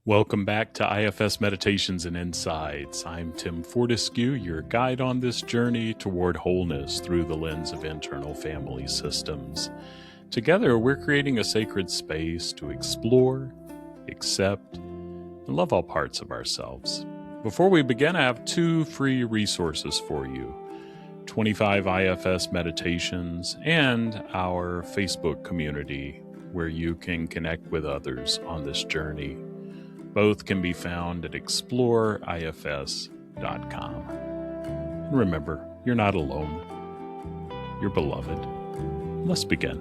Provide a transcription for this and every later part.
Welcome back to IFS Meditations and Insights. I'm Tim Fortescue, your guide on this journey toward wholeness through the lens of internal family systems. Together, we're creating a sacred space to explore, accept, and love all parts of ourselves. Before we begin, I have 2 free resources for you: 25 IFS meditations and our Facebook community, where you can connect with others on this journey. Both can be found at exploreifs.com. And remember, you're not alone. You're beloved. Let's begin.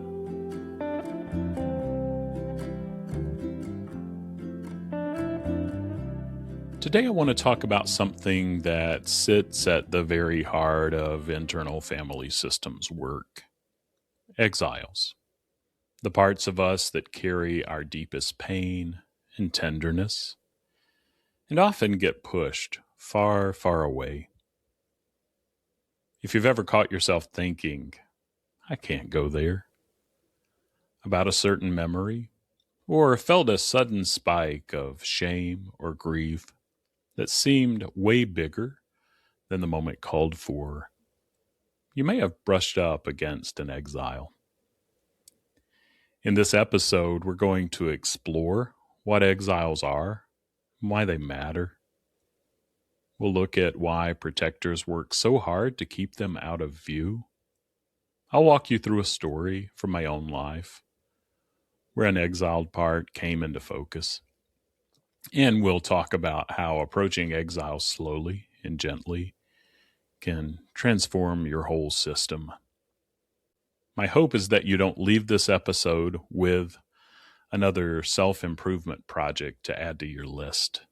Today I want to talk about something that sits at the very heart of internal family systems work: exiles. The parts of us that carry our deepest pain and tenderness, and often get pushed far, far away. If you've ever caught yourself thinking, "I can't go there," about a certain memory, or felt a sudden spike of shame or grief that seemed way bigger than the moment called for, you may have brushed up against an exile. In this episode, we're going to explore what exiles are, and why they matter. We'll look at why protectors work so hard to keep them out of view. I'll walk you through a story from my own life where an exiled part came into focus. And we'll talk about how approaching exile slowly and gently can transform your whole system. My hope is that you don't leave this episode with another self-improvement project to add to your list,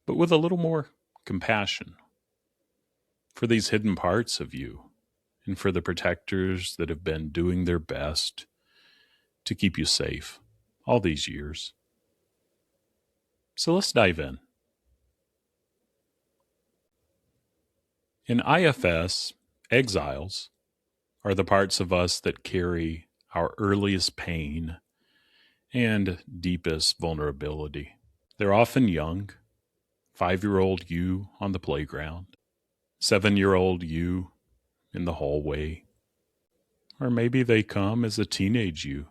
but with a little more compassion for these hidden parts of you and for the protectors that have been doing their best to keep you safe all these years. So let's dive in. In IFS, exiles are the parts of us that carry our earliest pain and deepest vulnerability. They're often young, 5-year-old you on the playground, 7-year-old you in the hallway, or maybe they come as a teenage you,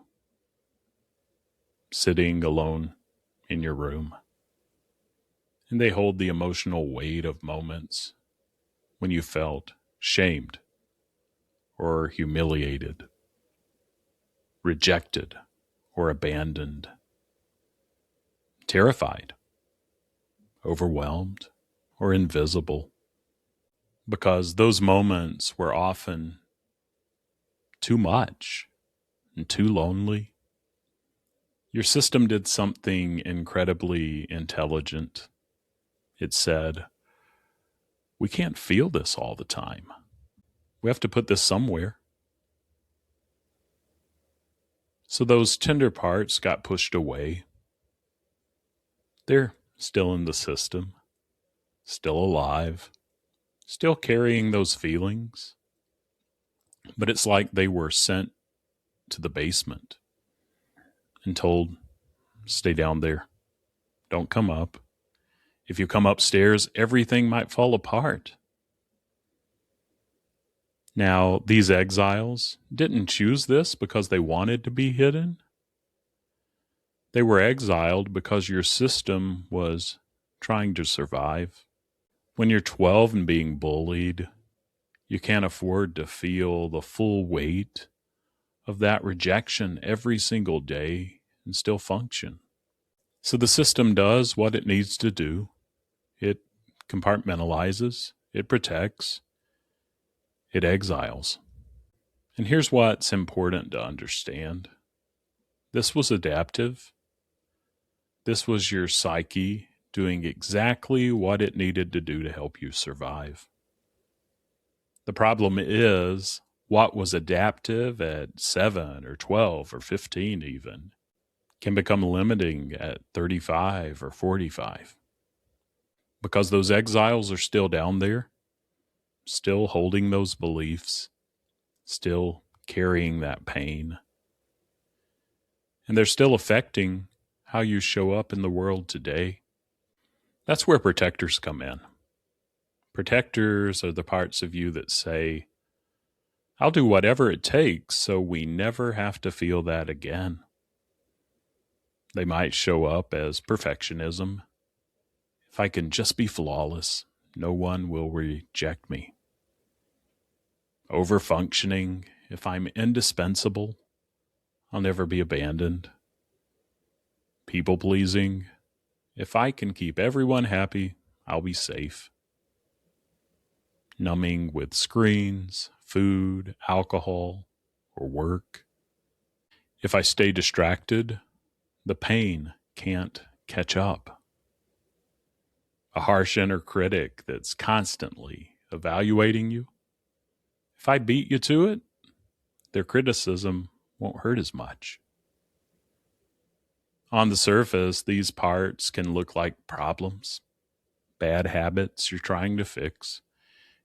sitting alone in your room, and they hold the emotional weight of moments when you felt shamed or humiliated, rejected or abandoned, terrified, overwhelmed, or invisible, because those moments were often too much and too lonely. Your system did something incredibly intelligent. It said, "We can't feel this all the time. We have to put this somewhere." So those tender parts got pushed away. They're still in the system, still alive, still carrying those feelings. But it's like they were sent to the basement and told, "Stay down there. Don't come up. If you come upstairs, everything might fall apart." Now, these exiles didn't choose this because they wanted to be hidden. They were exiled because your system was trying to survive. When you're 12 and being bullied, you can't afford to feel the full weight of that rejection every single day and still function. So the system does what it needs to do. It compartmentalizes, it protects, it exiles. And here's what's important to understand. This was adaptive. This was your psyche doing exactly what it needed to do to help you survive. The problem is, what was adaptive at 7 or 12 or 15 even can become limiting at 35 or 45. Because those exiles are still down there, still holding those beliefs, still carrying that pain. And they're still affecting how you show up in the world today. That's where protectors come in. Protectors are the parts of you that say, I'll do whatever it takes so we never have to feel that again. They might show up as perfectionism. If I can just be flawless, no one will reject me. Overfunctioning. If I'm indispensable, I'll never be abandoned. People pleasing. If I can keep everyone happy, I'll be safe. Numbing with screens, food, alcohol, or work. If I stay distracted, the pain can't catch up. A harsh inner critic that's constantly evaluating you. If I beat you to it, their criticism won't hurt as much. On the surface, these parts can look like problems, bad habits you're trying to fix,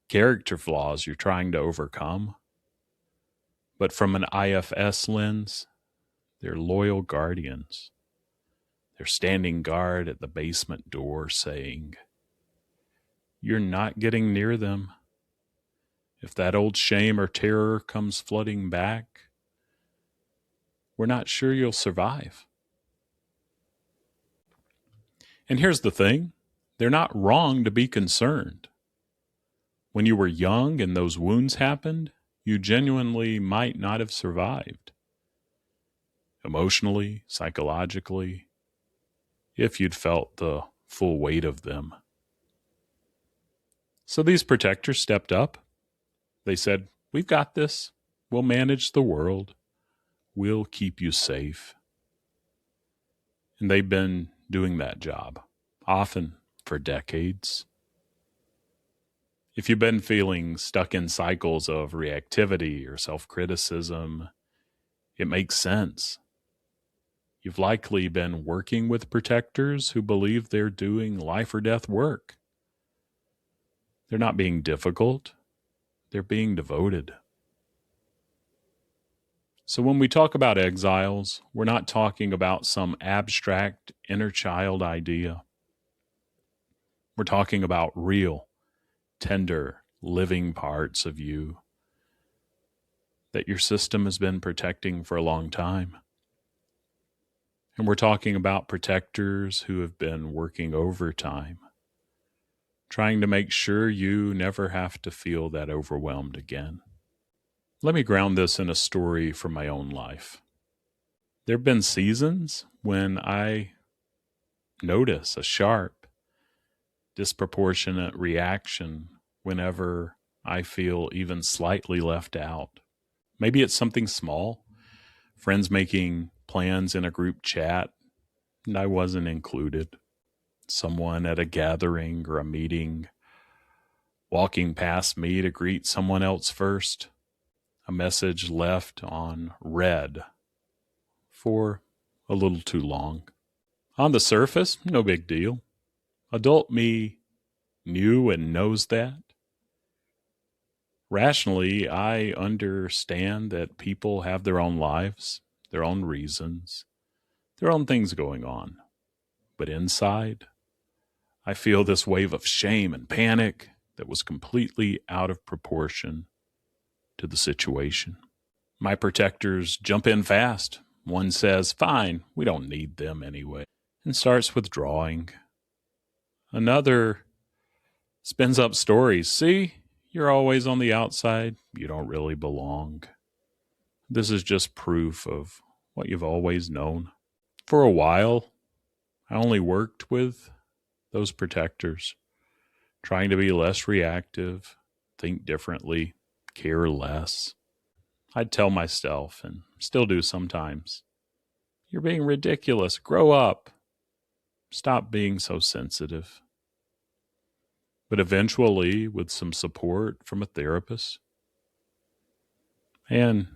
character flaws you're trying to overcome. But from an IFS lens, they're loyal guardians. They're standing guard at the basement door saying, you're not getting near them. If that old shame or terror comes flooding back, we're not sure you'll survive. And here's the thing, they're not wrong to be concerned. When you were young and those wounds happened, you genuinely might not have survived. Emotionally, psychologically, if you'd felt the full weight of them. So these protectors stepped up. They said, we've got this. We'll manage the world. We'll keep you safe. And they've been doing that job, often for decades. If you've been feeling stuck in cycles of reactivity or self-criticism, it makes sense. You've likely been working with protectors who believe they're doing life or death work. They're not being difficult. They're being devoted. So when we talk about exiles, we're not talking about some abstract inner child idea. We're talking about real, tender, living parts of you that your system has been protecting for a long time. And we're talking about protectors who have been working overtime, trying to make sure you never have to feel that overwhelmed again. Let me ground this in a story from my own life. There have been seasons when I notice a sharp, disproportionate reaction whenever I feel even slightly left out. Maybe it's something small, friends making plans in a group chat, and I wasn't included. Someone at a gathering or a meeting walking past me to greet someone else first. A message left on read for a little too long. On the surface, no big deal. Adult me knew and knows that. Rationally, I understand that people have their own lives, their own reasons, their own things going on. But inside, I feel this wave of shame and panic that was completely out of proportion to the situation. My protectors jump in fast. One says, fine, we don't need them anyway, and starts withdrawing. Another spins up stories. See, you're always on the outside. You don't really belong. This is just proof of what you've always known. For a while, I only worked with those protectors, trying to be less reactive, think differently, care less. I'd tell myself, and still do sometimes, you're being ridiculous. Grow up. Stop being so sensitive. But eventually, with some support from a therapist and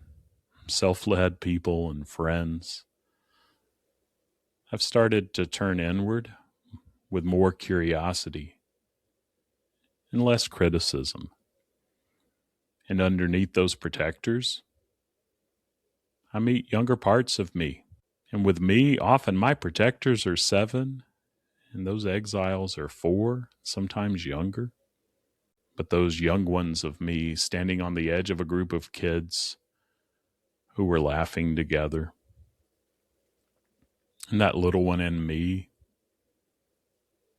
self-led people and friends, I've started to turn inward with more curiosity and less criticism. And underneath those protectors, I meet younger parts of me, And with me, often my protectors are 7, and those exiles are 4, sometimes younger. But those young ones of me standing on the edge of a group of kids who were laughing together. And that little one in me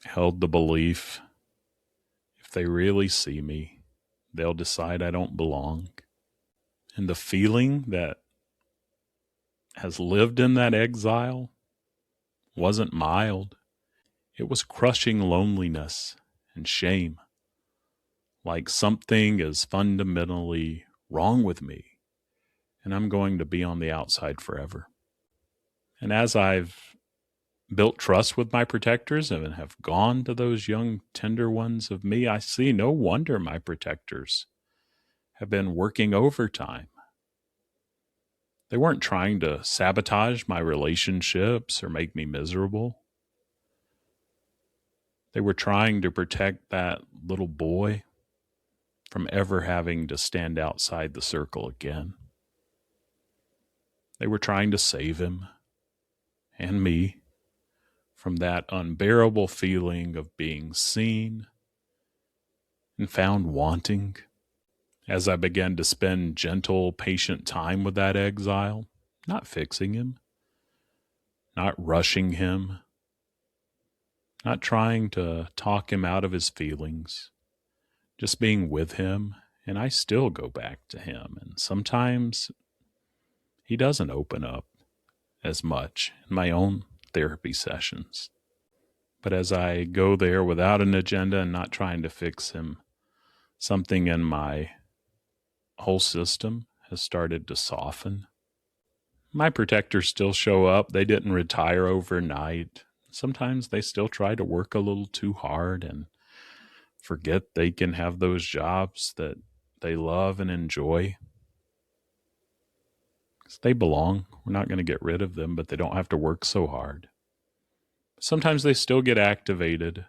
held the belief, if they really see me, they'll decide I don't belong. And the feeling that has lived in that exile wasn't mild. It was crushing loneliness and shame, like something is fundamentally wrong with me, and I'm going to be on the outside forever. And as I've built trust with my protectors and have gone to those young, tender ones of me, I see no wonder my protectors have been working overtime. They weren't trying to sabotage my relationships or make me miserable. They were trying to protect that little boy from ever having to stand outside the circle again. They were trying to save him and me from that unbearable feeling of being seen and found wanting. As I began to spend gentle, patient time with that exile, not fixing him, not rushing him, not trying to talk him out of his feelings, just being with him, and I still go back to him. And sometimes he doesn't open up as much in my own therapy sessions. But as I go there without an agenda and not trying to fix him, something in my whole system has started to soften. My protectors still show up. They didn't retire overnight. Sometimes they still try to work a little too hard and forget they can have those jobs that they love and enjoy. Because they belong. We're not going to get rid of them, but they don't have to work so hard. Sometimes they still get activated.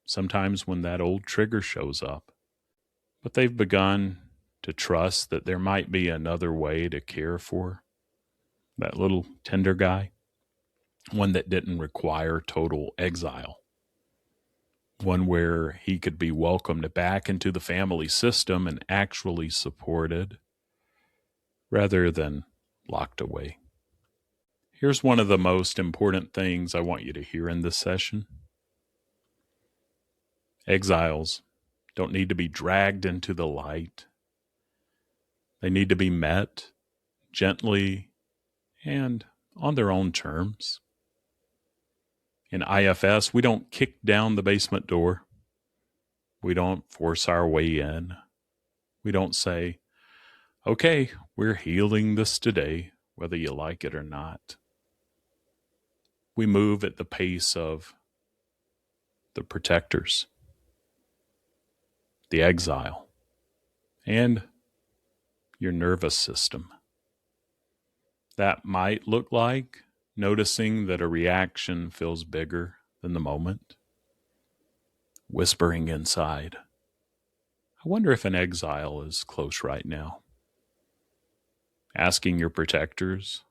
Sometimes when that old trigger shows up. But they've begun to trust that there might be another way to care for that little tender guy, one that didn't require total exile, one where he could be welcomed back into the family system and actually supported rather than locked away. Here's one of the most important things I want you to hear in this session. Exiles don't need to be dragged into the light. They need to be met gently and on their own terms. In IFS, we don't kick down the basement door. We don't force our way in. We don't say, okay, we're healing this today, whether you like it or not. We move at the pace of the protectors, the exile, and your nervous system. That might look like noticing that a reaction feels bigger than the moment. Whispering inside, I wonder if an exile is close right now. Asking your protectors,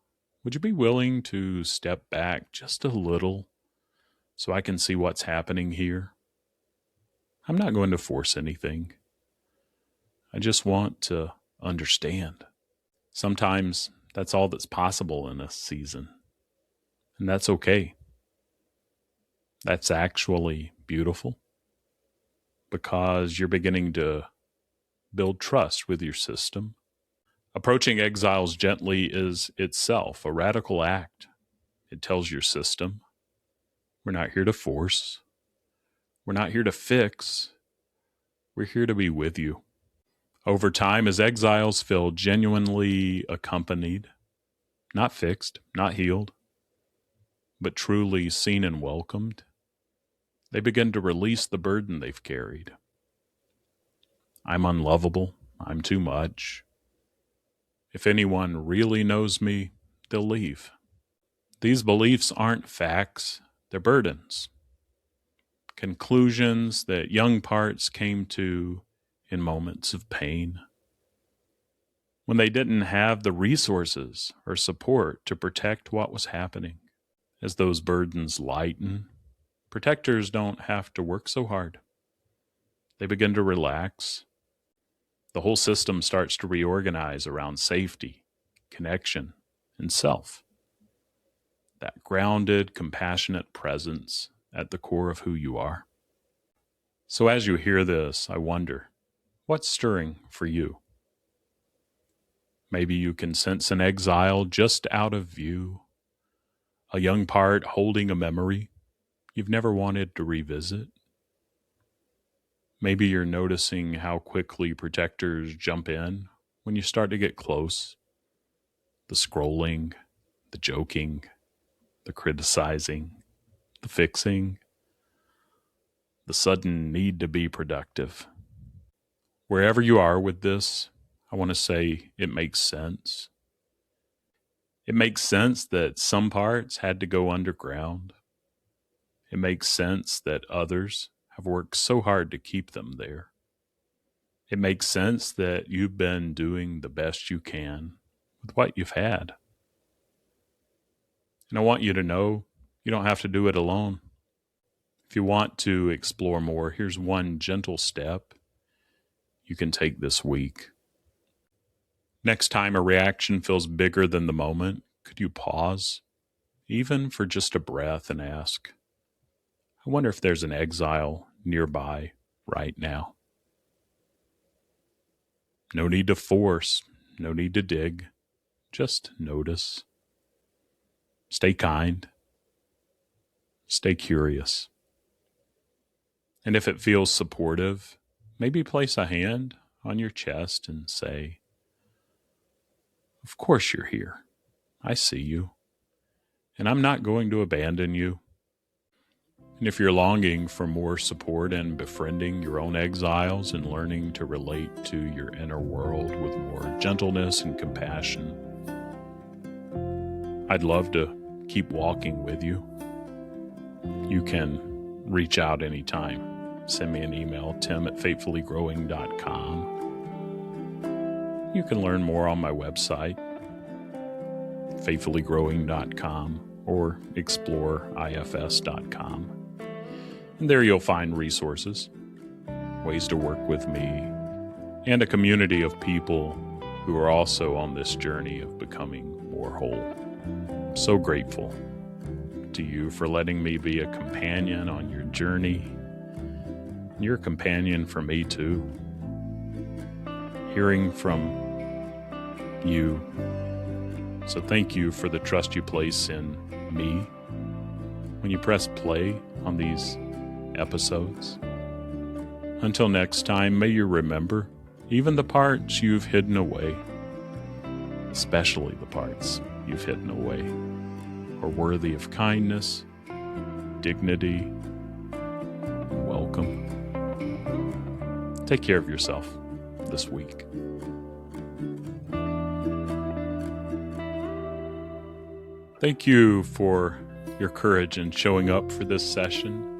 would you be willing to step back just a little so I can see what's happening here? I'm not going to force anything. I just want to understand. Sometimes that's all that's possible in a season. And that's okay. That's actually beautiful because you're beginning to build trust with your system. Approaching exiles gently is itself a radical act. It tells your system, we're not here to force. We're not here to fix. We're here to be with you. Over time, as exiles feel genuinely accompanied, not fixed, not healed, but truly seen and welcomed, they begin to release the burden they've carried. I'm unlovable. I'm too much. If anyone really knows me, they'll leave. These beliefs aren't facts, they're burdens. Conclusions that young parts came to in moments of pain. when they didn't have the resources or support to protect what was happening. As those burdens lighten, protectors don't have to work so hard. They begin to relax. The whole system starts to reorganize around safety, connection, and self. That grounded, compassionate presence at the core of who you are. So as you hear this, I wonder, what's stirring for you? Maybe you can sense an exile just out of view, a young part holding a memory you've never wanted to revisit. Maybe you're noticing how quickly protectors jump in when you start to get close. The scrolling, the joking, the criticizing, the fixing, the sudden need to be productive. Wherever you are with this, I want to say it makes sense. It makes sense that some parts had to go underground. It makes sense that others have worked so hard to keep them there. It makes sense that you've been doing the best you can with what you've had. And I want you to know you don't have to do it alone. If you want to explore more, here's one gentle step you can take this week. Next time a reaction feels bigger than the moment, could you pause, even for just a breath, and ask, I wonder if there's an exile nearby right now. No need to force, no need to dig, just notice. Stay kind. Stay curious. And if it feels supportive, maybe place a hand on your chest and say, of course you're here. I see you. And I'm not going to abandon you. And if you're longing for more support and befriending your own exiles and learning to relate to your inner world with more gentleness and compassion, I'd love to keep walking with you. You can reach out anytime. Send me an email, tim@faithfullygrowing.com. You can learn more on my website, faithfullygrowing.com, or exploreifs.com. And there you'll find resources, ways to work with me, and a community of people who are also on this journey of becoming more whole. I'm so grateful to you for letting me be a companion on your journey. You're a companion for me too. Hearing from you. So thank you for the trust you place in me when you press play on these episodes. Until next time, may you remember, even the parts you've hidden away, especially the parts you've hidden away, are worthy of kindness, dignity, and welcome. Take care of yourself this week. Thank you for your courage in showing up for this session.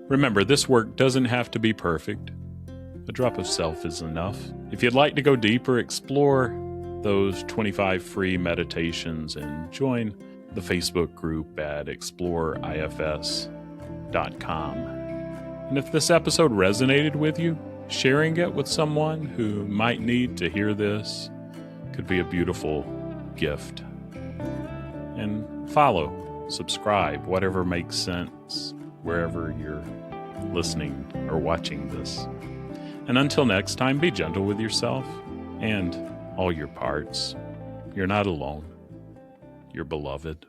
Remember, this work doesn't have to be perfect. A drop of self is enough. If you'd like to go deeper, explore those 25 free meditations and join the Facebook group at exploreifs.com. And if this episode resonated with you, sharing it with someone who might need to hear this could be a beautiful gift. And follow, subscribe, whatever makes sense, wherever you're listening or watching this. And until next time, be gentle with yourself and all your parts. You're not alone. You're beloved.